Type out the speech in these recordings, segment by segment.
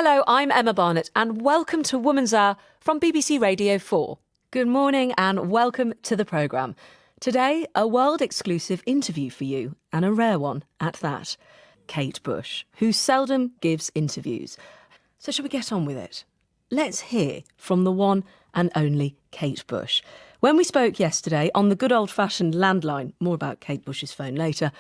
Hello, I'm Emma Barnett and welcome to Woman's Hour from BBC Radio 4. Good morning and welcome to the programme. Today, a world-exclusive interview for you, and a rare one at that. Kate Bush, who seldom gives interviews. So shall we get on with it? Let's hear from the one and only Kate Bush. When we spoke yesterday on the good old-fashioned landline, more about Kate Bush's phone later,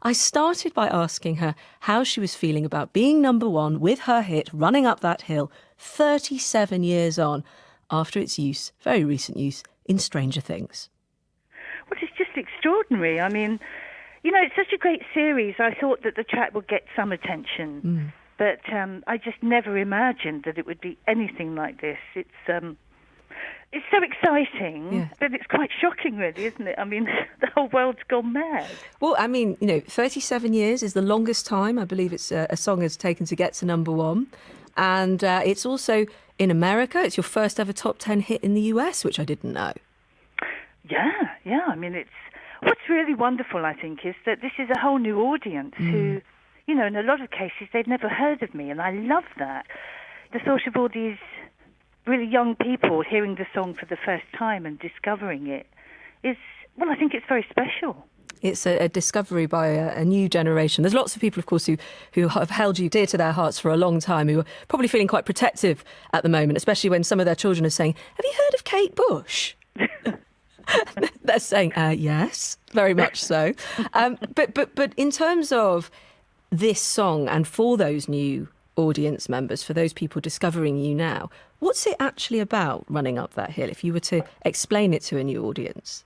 I started by asking her how she was feeling about being number one with her hit Running Up That Hill 37 years on after its use, very recent use, in Stranger Things. Well, it's just extraordinary. I mean, you know, it's such a great series. I thought that the track would get some attention, but I just never imagined that it would be anything like this. It's so exciting, but it's quite shocking, really, isn't it? I mean, the whole world's gone mad. Well, I mean, 37 years is the longest time I believe it's a song has taken to get to number one. And it's also in America. It's your first ever top 10 hit in the US, which I didn't know. Yeah. I mean, what's really wonderful, I think, is that this is a whole new audience who, in a lot of cases, they've never heard of me. And I love that. The thought of all these really young people hearing the song for the first time and discovering it is, well, I think it's very special. It's a discovery by a new generation. There's lots of people, of course, who have held you dear to their hearts for a long time, who are probably feeling quite protective at the moment, especially when some of their children are saying, "Have you heard of Kate Bush?" They're saying, yes, very much so. But in terms of this song and for those new audience members, for those people discovering you now, what's it actually about, Running Up That Hill, if you were to explain it to a new audience?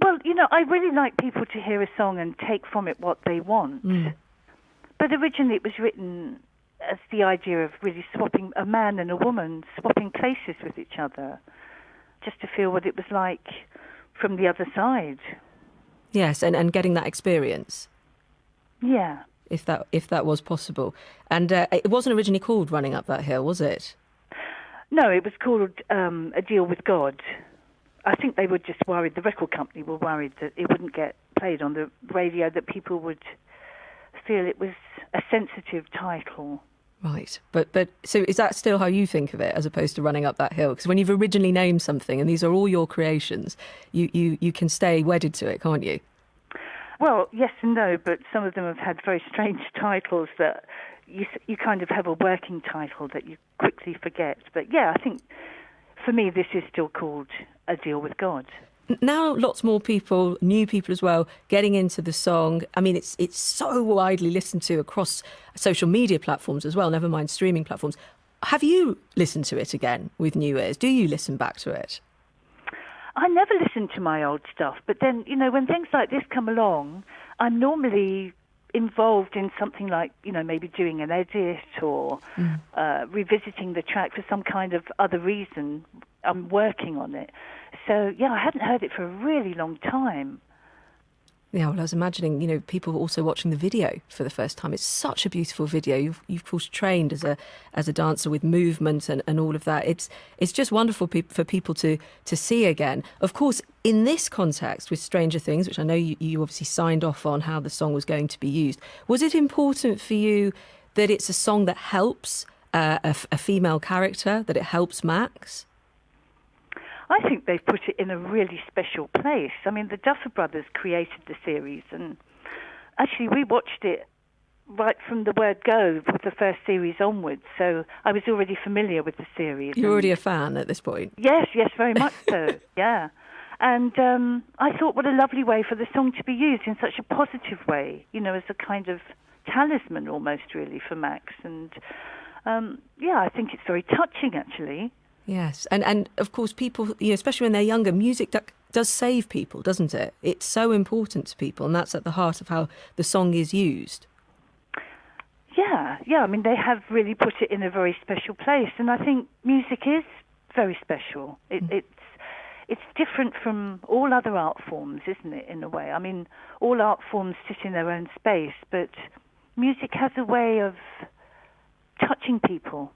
Well, I really like people to hear a song and take from it what they want. But originally it was written as the idea of really swapping, a man and a woman swapping places with each other, just to feel what it was like from the other side. Yes, and getting that experience. Yeah. If that was possible. And it wasn't originally called Running Up That Hill, was it? No, it was called A Deal with God. I think they were just worried, the record company were worried that it wouldn't get played on the radio, that people would feel it was a sensitive title. Right. But so is that still how you think of it, as opposed to Running Up That Hill? Because when you've originally named something, and these are all your creations, you can stay wedded to it, can't you? Well, yes and no, but some of them have had very strange titles that you kind of have a working title that you quickly forget. But yeah, I think for me this is still called A Deal with God. Now lots more people, new people as well, getting into the song. I mean, it's so widely listened to across social media platforms as well, never mind streaming platforms. Have you listened to it again with new ears? Do you listen back to it? I never listen to my old stuff, but then, when things like this come along, I'm normally involved in something like, maybe doing an edit or revisiting the track for some kind of other reason. I'm working on it. So, yeah, I hadn't heard it for a really long time. Yeah, well, I was imagining, people also watching the video for the first time. It's such a beautiful video. You've of course trained as a dancer with movement and all of that. It's just wonderful for people to see again. Of course, in this context with Stranger Things, which I know you obviously signed off on how the song was going to be used, was it important for you that it's a song that helps a female character, that it helps Max? I think they've put it in a really special place. I mean, the Duffer Brothers created the series, and actually we watched it right from the word go with the first series onwards, so I was already familiar with the series. You're already a fan at this point? Yes, very much so, yeah. And I thought what a lovely way for the song to be used in such a positive way, as a kind of talisman almost, really, for Max. And, I think it's very touching, actually. Yes, and of course people, especially when they're younger, music does save people, doesn't it? It's so important to people, and that's at the heart of how the song is used. Yeah, I mean, they have really put it in a very special place, and I think music is very special. It's different from all other art forms, isn't it, in a way? I mean, all art forms sit in their own space, but music has a way of touching people.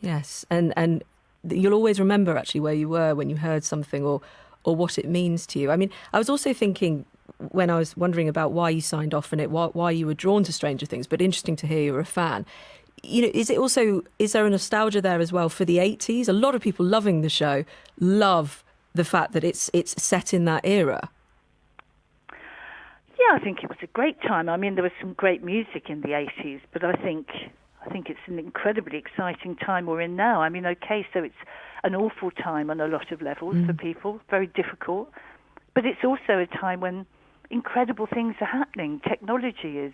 Yes, and you'll always remember actually where you were when you heard something or what it means to you. I mean, I was also thinking when I was wondering about why you signed off on it, why you were drawn to Stranger Things, but interesting to hear you're a fan. is there a nostalgia there as well for the 80s? A lot of people loving the show love the fact that it's set in that era. Yeah, I think it was a great time. I mean, there was some great music in the 80s, but I think it's an incredibly exciting time we're in now. I mean, okay, so it's an awful time on a lot of levels for people, very difficult, but it's also a time when incredible things are happening. Technology is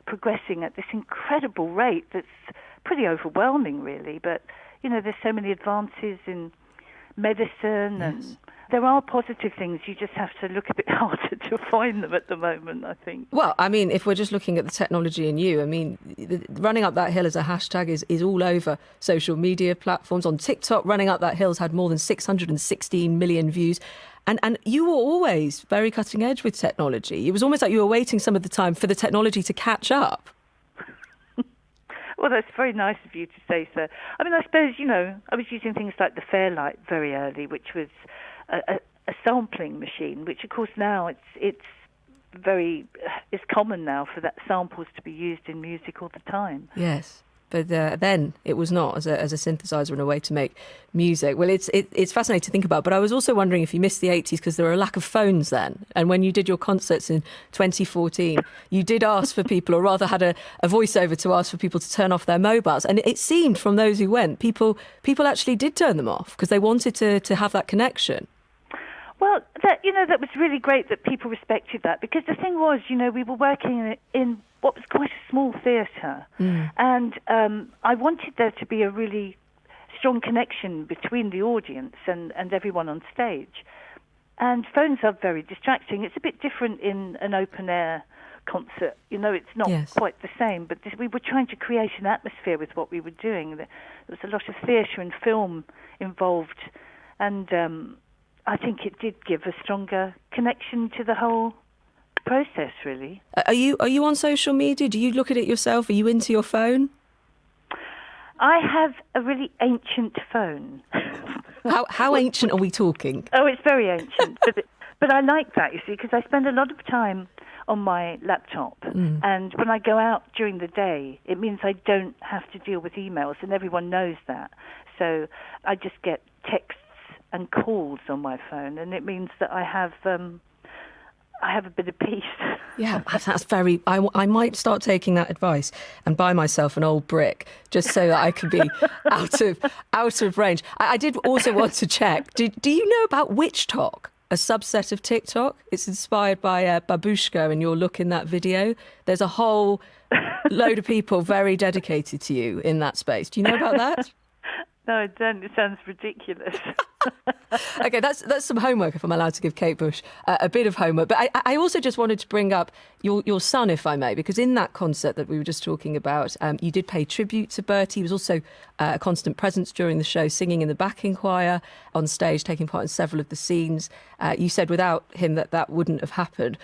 progressing at this incredible rate that's pretty overwhelming, really. But, there's so many advances in medicine and there are positive things. You just have to look a bit harder to find them at the moment, I think. Well, I mean, if we're just looking at the technology in you, I mean, running up that hill as a hashtag is all over social media platforms. On TikTok, running up that hill's had more than 616 million views. And you were always very cutting edge with technology. It was almost like you were waiting some of the time for the technology to catch up. Well, that's very nice of you to say so. I mean, I suppose, I was using things like the Fairlight very early, which was a sampling machine, which, of course, now it's common now for that samples to be used in music all the time. Yes. But then it was not as a synthesizer and a way to make music. Well, it's fascinating to think about. But I was also wondering if you missed the 80s because there were a lack of phones then. And when you did your concerts in 2014, you did ask for people, or rather had a voiceover to ask for people to turn off their mobiles. And it seemed from those who went, people actually did turn them off because they wanted to have that connection. Well, that was really great that people respected that, because the thing was, we were working in what was quite a small theatre, and I wanted there to be a really strong connection between the audience and everyone on stage. And phones are very distracting. It's a bit different in an open-air concert. It's not quite the same, but we were trying to create an atmosphere with what we were doing. There was a lot of theatre and film involved, and I think it did give a stronger connection to the whole process, really. Are you on social media? Do you look at it yourself? Are you into your phone? I have a really ancient phone. How ancient are we talking? Oh, it's very ancient. But I like that, you see, because I spend a lot of time on my laptop. And when I go out during the day, it means I don't have to deal with emails, and everyone knows that. So I just get texts and calls on my phone, and it means that I have a bit of peace. Yeah, that's very... I might start taking that advice and buy myself an old brick just so that I can be out of range. I did also want to check, do you know about Witch Talk, a subset of TikTok? It's inspired by Babushka and your look in that video. There's a whole load of people very dedicated to you in that space. Do you know about that? No, I don't. It sounds ridiculous. OK, that's some homework, if I'm allowed to give Kate Bush a bit of homework. But I also just wanted to bring up your son, if I may, because in that concert that we were just talking about, you did pay tribute to Bertie. He was also a constant presence during the show, singing in the backing choir on stage, taking part in several of the scenes. You said without him that wouldn't have happened.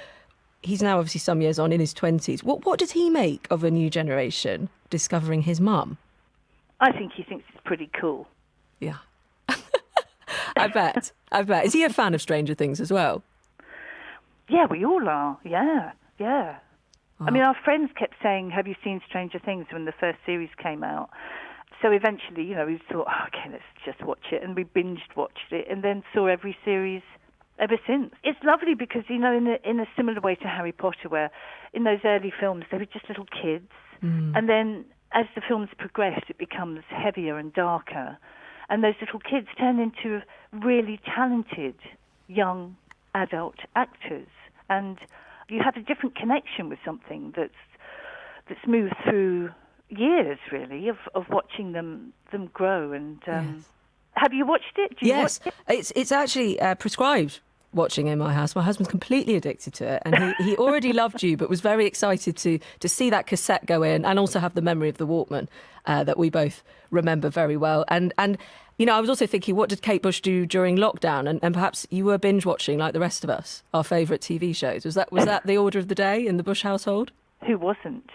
He's now obviously some years on, in his 20s. What does he make of a new generation discovering his mum? I think he thinks it's pretty cool. Yeah. I bet. Is he a fan of Stranger Things as well? Yeah, we all are. Yeah. Oh. I mean, our friends kept saying, have you seen Stranger Things, when the first series came out? So eventually, we thought, okay, let's just watch it. And we watched it and then saw every series ever since. It's lovely because, in a similar way to Harry Potter, where in those early films, they were just little kids. And then as the films progress, it becomes heavier and darker. And those little kids turn into really talented young adult actors. And you have a different connection with something that's moved through years, really, of watching them grow. And yes. Have you watched it? Do you yes, watch it? It's actually prescribed watching in my house. My husband's completely addicted to it, and he already loved you, but was very excited to see that cassette go in, and also have the memory of the Walkman that we both remember very well. And I was also thinking, what did Kate Bush do during lockdown? And perhaps you were binge watching like the rest of us, our favourite TV shows. Was that the order of the day in the Bush household? Who wasn't?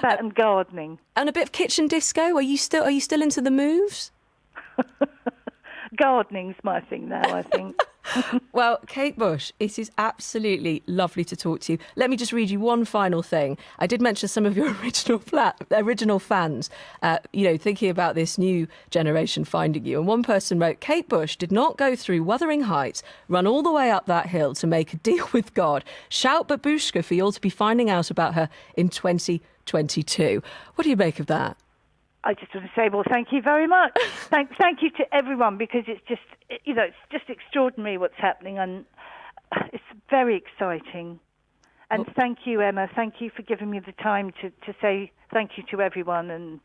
That and gardening. And a bit of kitchen disco. Are you still into the moves? Gardening's my thing now, I think. Well, Kate Bush, it is absolutely lovely to talk to you. Let me just read you one final thing. I did mention some of your original fans, thinking about this new generation finding you. And one person wrote, Kate Bush did not go through Wuthering Heights, run all the way up that hill to make a deal with God. Shout babushka for you all to be finding out about her in 2022. What do you make of that? I just want to say, well, thank you very much. Thank you to everyone, because it's just, it's just extraordinary what's happening, and it's very exciting. And thank you, Emma. Thank you for giving me the time to say thank you to everyone, and,